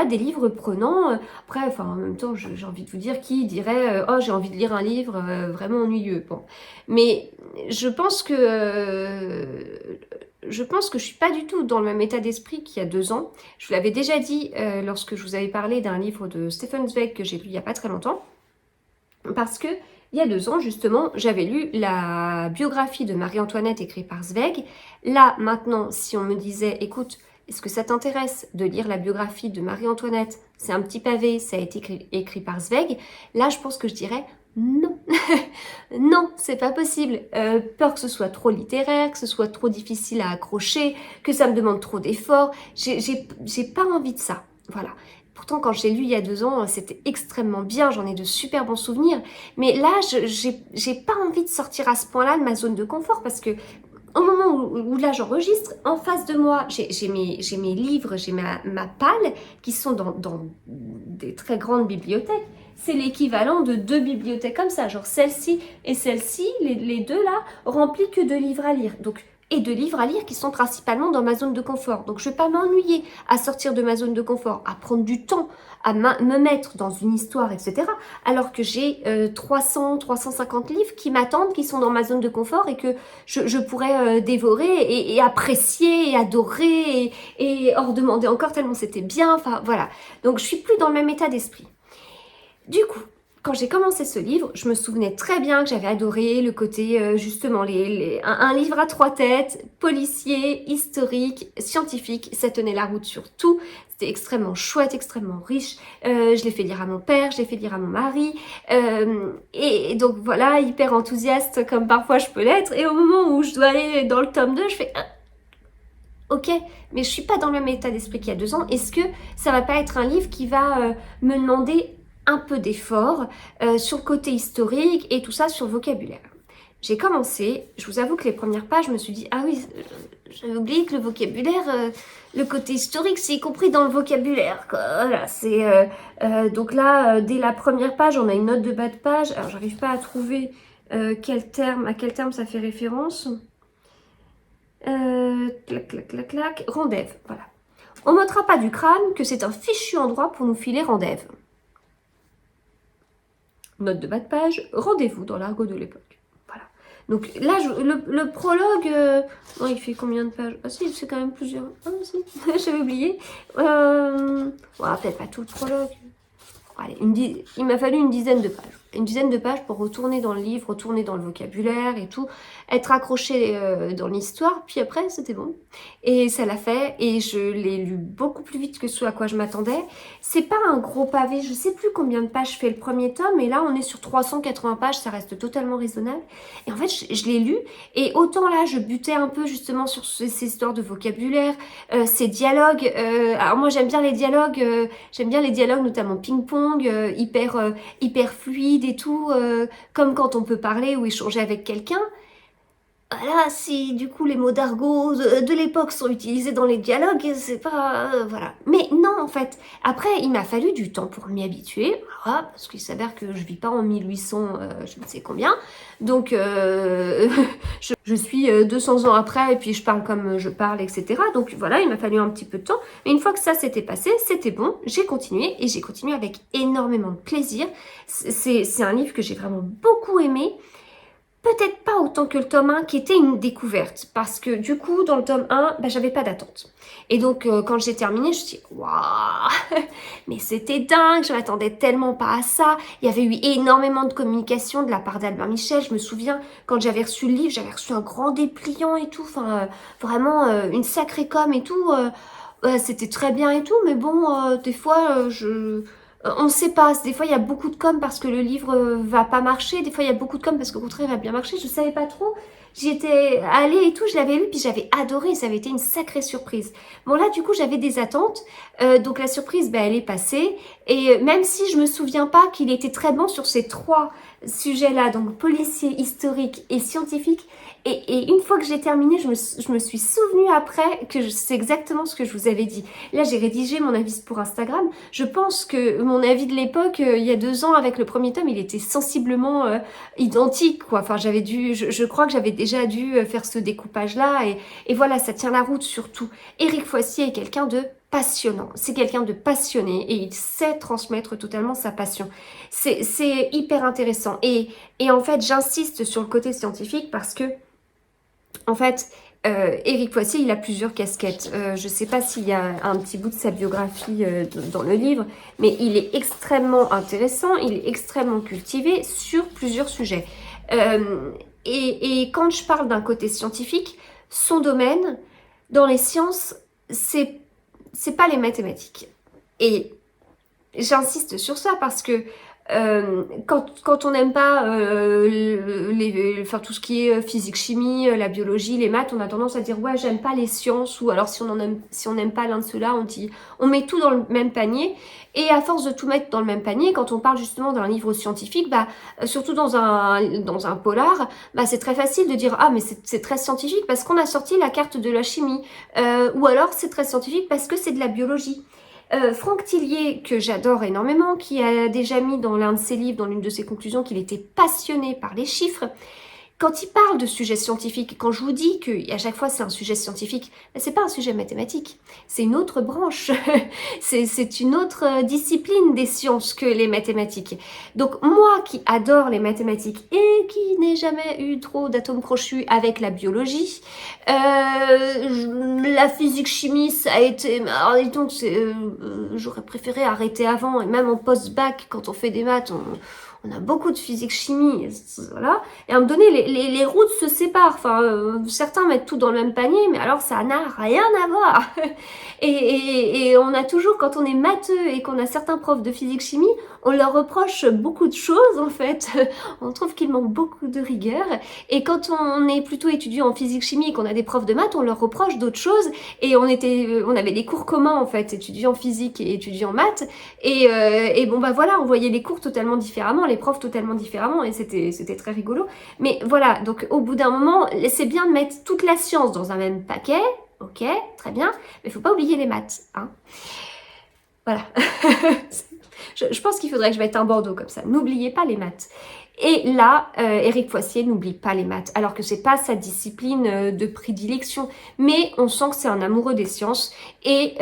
des livres prenants. Après, enfin, en même temps, j'ai envie de vous dire, qui dirait oh, j'ai envie de lire un livre vraiment ennuyeux. Bon, mais je pense que je suis pas du tout dans le même état d'esprit qu'il y a 2 ans. Je vous l'avais déjà dit lorsque je vous avais parlé d'un livre de Stefan Zweig que j'ai lu il y a pas très longtemps, parce que il y a 2 ans, justement, j'avais lu la biographie de Marie-Antoinette écrite par Zweig. Là, maintenant, si on me disait, écoute, est-ce que ça t'intéresse de lire la biographie de Marie-Antoinette? C'est un petit pavé, ça a été écrit par Zweig. Là, je pense que je dirais non. Non, c'est pas possible. Peur que ce soit trop littéraire, que ce soit trop difficile à accrocher, que ça me demande trop d'efforts. J'ai pas envie de ça. Voilà. Pourtant, quand j'ai lu il y a 2 ans, c'était extrêmement bien, j'en ai de super bons souvenirs. Mais là, j'ai pas envie de sortir à ce point-là de ma zone de confort, parce que au moment où là j'enregistre, en face de moi, j'ai mes livres, j'ai ma palle qui sont dans des très grandes bibliothèques. C'est l'équivalent de 2 bibliothèques comme ça, genre celle-ci et celle-ci, les 2 là, remplies que de livres à lire. Et de livres à lire qui sont principalement dans ma zone de confort. Donc je ne vais pas m'ennuyer à sortir de ma zone de confort, à prendre du temps, à me mettre dans une histoire, etc. Alors que j'ai 350 livres qui m'attendent, qui sont dans ma zone de confort, et que je pourrais dévorer et apprécier et adorer et en redemander encore tellement c'était bien. Enfin voilà. Donc je suis plus dans le même état d'esprit. Du coup, quand j'ai commencé ce livre, je me souvenais très bien que j'avais adoré le côté, justement, un livre à 3 têtes, policier, historique, scientifique. Ça tenait la route sur tout. C'était extrêmement chouette, extrêmement riche. Je l'ai fait lire à mon père, je l'ai fait lire à mon mari. Et donc voilà, hyper enthousiaste comme parfois je peux l'être. Et au moment où je dois aller dans le tome 2, je fais... Ok, mais je suis pas dans le même état d'esprit qu'il y a 2 ans. Est-ce que ça va pas être un livre qui va me demander un peu d'effort sur le côté historique et tout ça, sur le vocabulaire? j'ai commencé, je vous avoue que les premières pages, je me suis dit, ah oui, j'avais oublié que le vocabulaire, le côté historique, c'est y compris dans le vocabulaire, quoi. Voilà, donc là, dès la première page, on a une note de bas de page. Alors, j'arrive pas à trouver à quel terme ça fait référence. Clac, clac, clac, clac. Rendez-vous, voilà. On m'ôtera pas du crâne que c'est un fichu endroit pour nous filer rendez-vous. Note de bas de page, rendez-vous dans l'argot de l'époque. Voilà. Donc là, le prologue, non, il fait combien de pages? Ah si, c'est quand même plusieurs. Ah si, j'avais oublié. Peut-être pas tout le prologue. Allez, il m'a fallu une dizaine de pages. Une dizaine de pages pour retourner dans le livre, retourner dans le vocabulaire et tout, être accroché dans l'histoire, puis après c'était bon. Et ça l'a fait, et je l'ai lu beaucoup plus vite que ce à quoi je m'attendais. C'est pas un gros pavé, je sais plus combien de pages fait le premier tome, et là on est sur 380 pages, ça reste totalement raisonnable. Et en fait je l'ai lu, et autant là je butais un peu justement sur ces histoires de vocabulaire, ces dialogues. Alors moi j'aime bien les dialogues, notamment ping-pong, hyper fluide et tout, comme quand on peut parler ou échanger avec quelqu'un. Voilà, si du coup les mots d'argot de l'époque sont utilisés dans les dialogues, c'est pas... voilà. Mais non, en fait, après, il m'a fallu du temps pour m'y habituer, voilà, parce qu'il s'avère que je vis pas en 1800, je ne sais combien, donc je suis 200 ans après, et puis je parle comme je parle, etc. Donc voilà, il m'a fallu un petit peu de temps, mais une fois que ça s'était passé, c'était bon, j'ai continué, et j'ai continué avec énormément de plaisir. C'est un livre que j'ai vraiment beaucoup aimé. Peut-être pas autant que le tome 1 qui était une découverte parce que du coup dans le tome 1 j'avais pas d'attente et donc quand j'ai terminé je me suis dit waouh mais c'était dingue, je m'attendais tellement pas à ça. Il y avait eu énormément de communication de la part d'Albin Michel. Je me souviens quand j'avais reçu le livre, j'avais reçu un grand dépliant et tout, enfin vraiment une sacrée com et tout, c'était très bien et tout, mais bon des fois on ne sait pas, des fois il y a beaucoup de com parce que le livre va pas marcher, des fois il y a beaucoup de com parce qu'au contraire il va bien marcher, je savais pas trop. J'y étais allée et tout, je l'avais lu puis j'avais adoré, ça avait été une sacrée surprise. Bon là du coup j'avais des attentes, donc la surprise elle est passée, et même si je me souviens pas qu'il était très bon sur ces trois sujets là, donc policier, historique et scientifique, et une fois que j'ai terminé, je me suis souvenue après que c'est exactement ce que je vous avais dit. Là, j'ai rédigé mon avis pour Instagram. Je pense que mon avis de l'époque, il y a 2 ans, avec le premier tome, il était sensiblement identique, quoi. Enfin, je crois que j'avais déjà dû faire ce découpage-là. Et voilà, ça tient la route surtout. Éric Foissier est quelqu'un de passionnant. C'est quelqu'un de passionné et il sait transmettre totalement sa passion. C'est hyper intéressant. Et en fait, j'insiste sur le côté scientifique parce que en fait, Éric Foissier, il a plusieurs casquettes. Je ne sais pas s'il y a un petit bout de sa biographie dans le livre, mais il est extrêmement intéressant, il est extrêmement cultivé sur plusieurs sujets. Et quand je parle d'un côté scientifique, son domaine, dans les sciences, c'est pas les mathématiques. Et j'insiste sur ça parce que quand on n'aime pas tout ce qui est physique, chimie, la biologie, les maths, on a tendance à dire ouais j'aime pas les sciences, ou alors si on n'aime pas l'un de ceux-là, on met tout dans le même panier. Et à force de tout mettre dans le même panier, quand on parle justement d'un livre scientifique, surtout dans un polar, c'est très facile de dire ah mais c'est très scientifique parce qu'on a sorti la carte de la chimie, ou alors c'est très scientifique parce que c'est de la biologie. Franck Tillier, que j'adore énormément, qui a déjà mis dans l'un de ses livres, dans l'une de ses conclusions, qu'il était passionné par les chiffres. Quand il parle de sujets scientifiques, quand je vous dis qu'à chaque fois c'est un sujet scientifique, c'est pas un sujet mathématique, c'est une autre branche, c'est une autre discipline des sciences que les mathématiques. Donc moi qui adore les mathématiques et qui n'ai jamais eu trop d'atomes crochus avec la biologie, la physique-chimie ça a été... Alors donc j'aurais préféré arrêter avant, et même en post-bac quand on fait des maths, on a beaucoup de physique-chimie, voilà. Et à un moment donné, les routes se séparent. Enfin, certains mettent tout dans le même panier, mais alors ça n'a rien à voir. Et on a toujours, quand on est matheux et qu'on a certains profs de physique-chimie, on leur reproche beaucoup de choses, en fait. On trouve qu'il manque beaucoup de rigueur. Et quand on est plutôt étudiant en physique-chimie et qu'on a des profs de maths, on leur reproche d'autres choses. Et on avait des cours communs, en fait, étudiants en physique et étudiants en maths. Et bon, voilà, on voyait les cours totalement différemment. Les les profs totalement différemment et c'était très rigolo. Mais voilà, donc au bout d'un moment, c'est bien de mettre toute la science dans un même paquet, ok, très bien, mais il faut pas oublier les maths, hein. Voilà. Je pense qu'il faudrait que je mette un bandeau comme ça. N'oubliez pas les maths. Et là, Éric Foissier n'oublie pas les maths, alors que c'est pas sa discipline de prédilection, mais on sent que c'est un amoureux des sciences. Et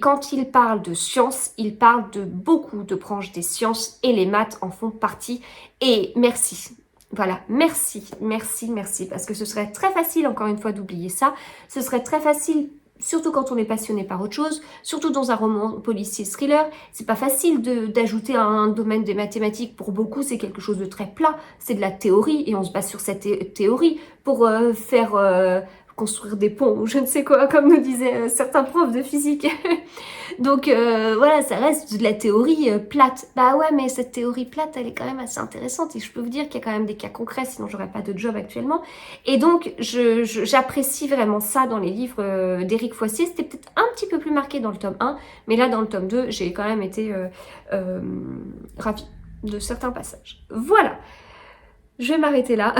quand il parle de sciences, il parle de beaucoup de branches des sciences et les maths en font partie. Et merci. Voilà, merci, merci, merci, parce que ce serait très facile, encore une fois, d'oublier ça. Ce serait très facile, surtout quand on est passionné par autre chose, surtout dans un roman policier thriller. C'est pas facile d'ajouter un domaine des mathématiques. Pour beaucoup, c'est quelque chose de très plat. C'est de la théorie et on se base sur cette théorie pour faire construire des ponts ou je ne sais quoi, comme nous disaient certains profs de physique. Donc voilà, ça reste de la théorie plate. Bah ouais, mais cette théorie plate, elle est quand même assez intéressante et je peux vous dire qu'il y a quand même des cas concrets, sinon j'aurais pas de job actuellement. Et donc j'apprécie vraiment ça dans les livres d'Éric Foissier. C'était peut-être un petit peu plus marqué dans le tome 1, mais là dans le tome 2, j'ai quand même été ravie de certains passages. Voilà, je vais m'arrêter là.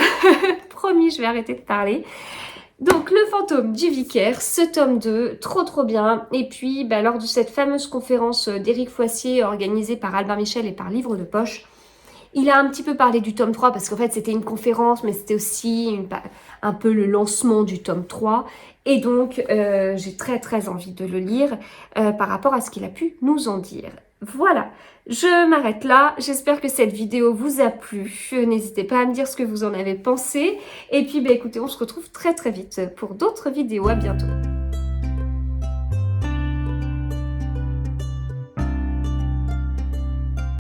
Promis, je vais arrêter de parler. Donc, Le fantôme du vicaire, ce tome 2, trop bien. Et puis, lors de cette fameuse conférence d'Éric Foissier organisée par Albin Michel et par Livre de Poche, il a un petit peu parlé du tome 3 parce qu'en fait, c'était une conférence, mais c'était aussi un peu le lancement du tome 3. Et donc, j'ai très envie de le lire par rapport à ce qu'il a pu nous en dire. Voilà, je m'arrête là. J'espère que cette vidéo vous a plu. N'hésitez pas à me dire ce que vous en avez pensé. Et puis, écoutez, on se retrouve très vite pour d'autres vidéos. À bientôt.